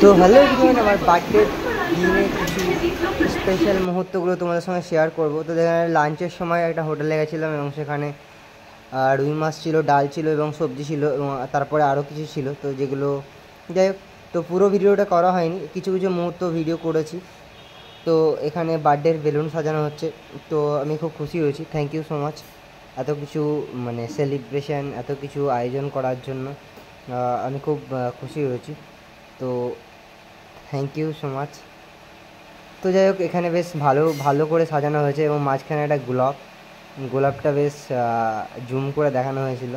তো hello everyone, আমার birthday দিনে কিছু স্পেশাল মুহূর্তগুলো তোমাদের সঙ্গে শেয়ার করব। তো যেখানে লাঞ্চের সময় একটা হোটেলে গেছিলাম এবং সেখানে রুই মাছ ছিল, ডাল ছিল এবং সবজি ছিল এবং তারপরে আরও কিছু ছিল, তো যেগুলো যাই হোক, তো পুরো ভিডিওটা করা হয়নি, কিছু কিছু মুহূর্ত ভিডিও করেছি। তো এখানে বার্থডের বেলুন সাজানো হচ্ছে, তো আমি খুব খুশি হয়েছি। থ্যাংক ইউ সো মাচ এত কিছু মানে সেলিব্রেশন, এত কিছু আয়োজন করার জন্য আমি খুব খুশি হয়েছি। তো থ্যাংক ইউ সো মাচ। তো যাই হোক, এখানে বেশ ভালো ভালো করে সাজানো হয়েছে এবং মাঝখানে একটা গোলাপটা বেশ জুম করে দেখানো হয়েছিল।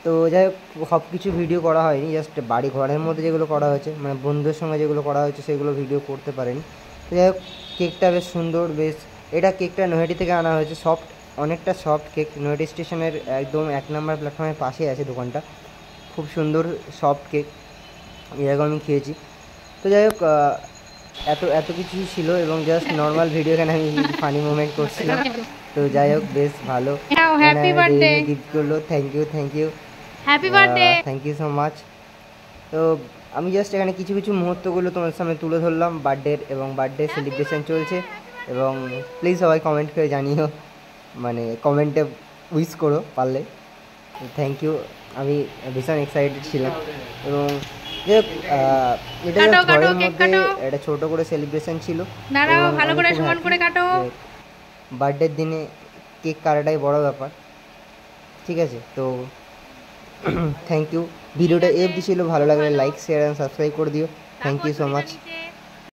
তো যাই হোক, সব কিছু ভিডিও করা হয়নি, জাস্ট বাড়ি ঘরের মধ্যে যেগুলো করা হয়েছে, মানে বন্ধুদের সঙ্গে যেগুলো করা হয়েছে সেগুলো ভিডিও করতে পারিনি। তো যাই হোক, কেকটা বেশ সুন্দর, বেশ এটা কেকটা নৈহাটি থেকে আনা হয়েছে, সফট, অনেকটা সফট কেক। নৈহাটি স্টেশনের একদম 1 নম্বর প্ল্যাটফর্মের পাশেই আছে দোকানটা, খুব সুন্দর সফট কেক, এরকম আমি খেয়েছি। তো যাই হোক, এত এত কিছুই ছিল এবং জাস্ট নর্মাল ভিডিও, এখানে আমি ফানি মুভমেন্ট করছিলাম। তো যাই হোক, বেশ ভালো। হ্যাপি বার্থডে, গিফট করলো, thank you happy birthday. Thank you so much. তো আমি জাস্ট এখানে কিছু কিছু মুহূর্তগুলো তোমার সামনে তুলে ধরলাম বার্থডের, এবং বার্থডে সেলিব্রেশন চলছে। এবং প্লিজ সবাই কমেন্ট করে জানিও, মানে কমেন্টে উইশ করো পারলে। থ্যাংক ইউ, আমি ভীষণ এক্সাইটেড ছিলাম। এবং এটা কাটো কাটো, ঘরের কেক মধ্যে কাটো। একটা ছোটো করে সেলিব্রেশন ছিল দাঁড়াও, এবং ভালো আমি করে খুব সমান হ্যাপি। করে কাটো। বার্থডের দিনে কেক কাটাটাই বড় ব্যাপার, ঠিক আছে? তো থ্যাংক ইউ। ভিডিওটা এফডি ছিল, ভালো লাগলে লাইক, শেয়ার অ্যান্ড সাবস্ক্রাইব করে দিও। Thank you so much.